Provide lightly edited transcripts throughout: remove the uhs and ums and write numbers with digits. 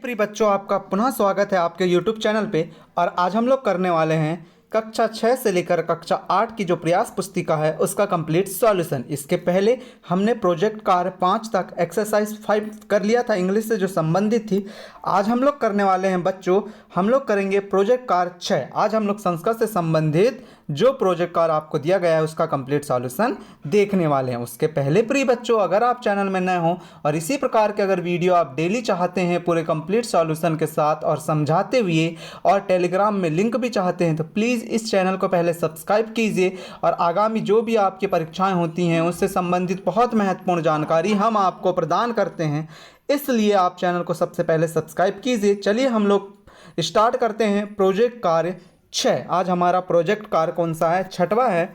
प्रिय बच्चों, आपका पुनः स्वागत है आपके YouTube चैनल पे। और आज हम लोग करने वाले हैं कक्षा 6 से लेकर कक्षा 8 की जो प्रयास पुस्तिका है उसका कंप्लीट सॉल्यूशन। इसके पहले हमने प्रोजेक्ट कार्य 5 तक एक्सरसाइज 5 कर लिया था, इंग्लिश से जो संबंधित थी। आज हम लोग करने वाले हैं बच्चों, हम लोग करेंगे प्रोजेक्ट कार्य 6। आज हम लोग संस्कृत से संबंधित जो प्रोजेक्ट कार्य आपको दिया गया है उसका कंप्लीट सॉल्यूशन देखने वाले हैं। उसके पहले प्रिय बच्चों, अगर आप चैनल में नए हो और इसी प्रकार के अगर वीडियो आप डेली चाहते हैं पूरे कंप्लीट सॉल्यूशन के साथ और समझाते हुए, और टेलीग्राम में लिंक भी चाहते हैं, तो प्लीज़ इस चैनल को पहले सब्सक्राइब कीजिए। और आगामी जो भी आपकी परीक्षाएं होती हैं उससे संबंधित बहुत महत्वपूर्ण जानकारी हम आपको प्रदान करते हैं, इसलिए आप चैनल को सबसे पहले सब्सक्राइब कीजिए। चलिए हम लोग स्टार्ट करते हैं प्रोजेक्ट कार्य 6। आज हमारा प्रोजेक्ट कार्य कौन सा है? 6वां है।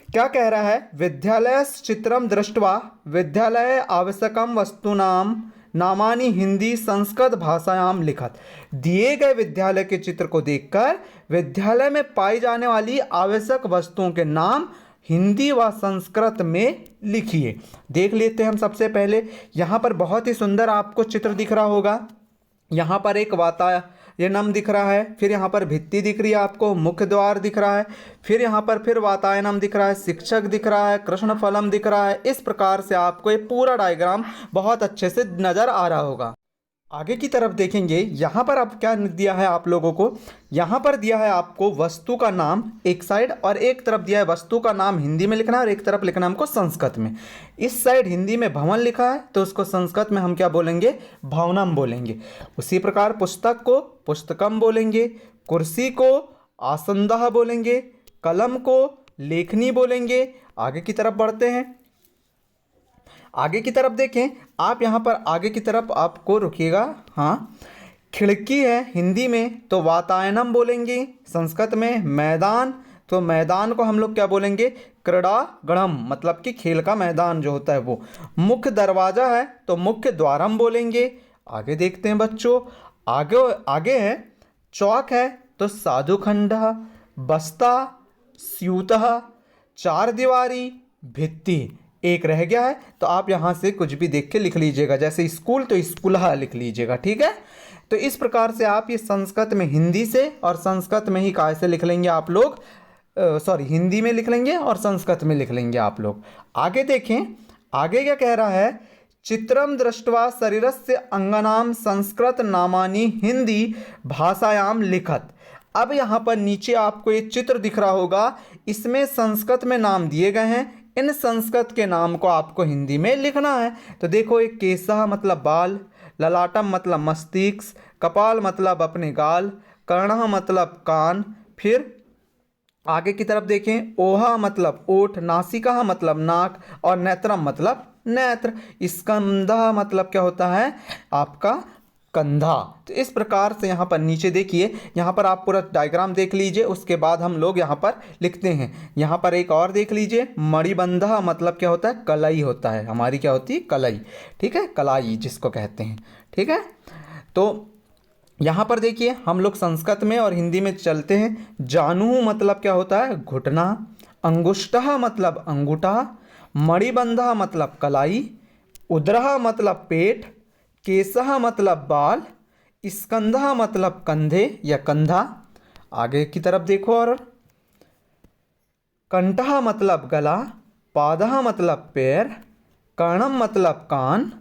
क्या कह रहा है? विद्यालय चित्रम दृष्ट्वा विद्यालय आवश्यकम वस्तूनाम नामानि हिंदी संस्कृत भाषायाम लिखत। दिए गए विद्यालय के चित्र को देखकर विद्यालय में पाई जाने वाली आवश्यक वस्तुओं के नाम हिंदी व संस्कृत में लिखिए। देख लेते हैं हम सबसे पहले। यहाँ पर बहुत ही सुंदर आपको चित्र दिख रहा होगा। यहाँ पर एक वातायनम दिख रहा है, फिर यहाँ पर भित्ति दिख रही है आपको, मुख्य द्वार दिख रहा है, फिर यहाँ पर फिर वातायनम दिख रहा है, शिक्षक दिख रहा है, कृष्ण फलम दिख रहा है। इस प्रकार से आपको ये पूरा डायग्राम बहुत अच्छे से नज़र आ रहा होगा। आगे की तरफ देखेंगे, यहाँ पर अब क्या दिया है आप लोगों को? यहाँ पर दिया है आपको वस्तु का नाम एक साइड, और एक तरफ दिया है वस्तु का नाम हिंदी में लिखना है और एक तरफ लिखना है हमको संस्कृत में। इस साइड हिंदी में भवन लिखा है तो उसको संस्कृत में हम क्या बोलेंगे? भवनम बोलेंगे। उसी प्रकार पुस्तक को पुस्तकम बोलेंगे, कुर्सी को आसंदः बोलेंगे, कलम को लेखनी बोलेंगे। आगे की तरफ बढ़ते हैं। आगे की तरफ देखें आप, यहाँ पर आगे की तरफ आपको रुकिएगा। हाँ, खिड़की है हिंदी में तो वातायनम बोलेंगे, संस्कृत में मैदान तो मैदान को हम लोग क्या बोलेंगे? क्रीड़ांगणम, मतलब कि खेल का मैदान जो होता है वो। मुख्य दरवाजा है तो मुख्य द्वारम बोलेंगे। आगे देखते हैं बच्चों, आगे आगे है चौक है तो साधुखंड, बस्ता स्यूतः, चार दीवारी भित्ति। एक रह गया है तो आप यहाँ से कुछ भी देख के लिख लीजिएगा, जैसे स्कूल तो स्कूलहा लिख लीजिएगा, ठीक है। तो इस प्रकार से आप ये संस्कृत में हिंदी से और संस्कृत में ही काय से लिख लेंगे आप लोग, हिंदी में लिख लेंगे और संस्कृत में लिख लेंगे आप लोग। आगे देखें, आगे क्या कह रहा है? चित्रम दृष्ट्वा शरीरस्य अंगनाम संस्कृत नामानि हिंदी भाषायाम लिखत। अब यहाँ पर नीचे आपको ये चित्र दिख रहा होगा, इसमें संस्कृत में नाम दिए गए हैं, इन संस्कृत के नाम को आपको हिंदी में लिखना है। तो देखो, एक केसह मतलब बाल, ललाटम मतलब मस्तिष्क, कपाल मतलब अपने गाल, कर्णः मतलब कान, फिर आगे की तरफ देखें, ओहा मतलब ओठ, नासिका मतलब नाक, और नेत्रम मतलब नेत्र, स्कंधा मतलब क्या होता है? आपका कंधा। तो इस प्रकार से यहाँ पर नीचे देखिए, यहाँ पर आप पूरा डायग्राम देख लीजिए, उसके बाद हम लोग यहाँ पर लिखते हैं। यहाँ पर एक और देख लीजिए, मणिबंधा मतलब क्या होता है? कलाई होता है हमारी, क्या होती है? कलाई, ठीक है, कलाई जिसको कहते हैं, ठीक है। तो यहाँ पर देखिए हम लोग संस्कृत में और हिंदी में चलते हैं। जानु मतलब क्या होता है? घुटना, अंगुष्ठः मतलब अंगूठा, मणिबंधा मतलब कलाई, उदरः मतलब पेट, केसह मतलब बाल, स्कंधा मतलब कंधे या कंधा। आगे की तरफ देखो, और कंठः मतलब गला, पादः मतलब पैर, कर्णम मतलब कान,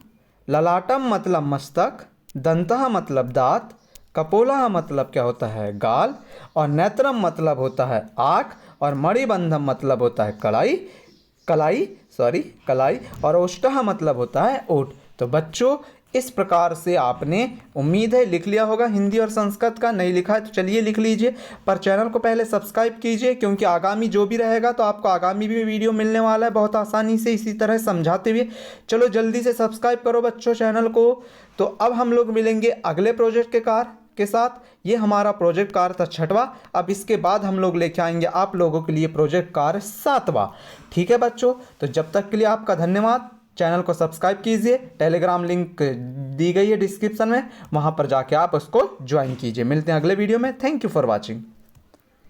ललाटम मतलब मस्तक, दंतः मतलब दांत, कपोलः मतलब क्या होता है? गाल, और नेत्रम मतलब होता है आँख, और मणिबंधम मतलब होता है कलाई, और ओष्ठः मतलब होता है ओठ। तो बच्चों, इस प्रकार से आपने, उम्मीद है, लिख लिया होगा हिंदी और संस्कृत का। नहीं लिखा है तो चलिए लिख लीजिए, पर चैनल को पहले सब्सक्राइब कीजिए, क्योंकि आगामी जो भी रहेगा तो आपको आगामी भी वीडियो मिलने वाला है बहुत आसानी से, इसी तरह समझाते हुए। चलो जल्दी से सब्सक्राइब करो बच्चों चैनल को। तो अब हम लोग मिलेंगे अगले प्रोजेक्ट के कार्य के साथ। ये हमारा प्रोजेक्ट कार्य था 6वां। अब इसके बाद हम लोग लेके आएंगे आप लोगों के लिए प्रोजेक्ट कार्य 7वां, ठीक है बच्चों। तो जब तक के लिए आपका धन्यवाद। चैनल को सब्सक्राइब कीजिए, टेलीग्राम लिंक दी गई है डिस्क्रिप्शन में, वहाँ पर जाके आप उसको ज्वाइन कीजिए। मिलते हैं अगले वीडियो में। Thank you for watching.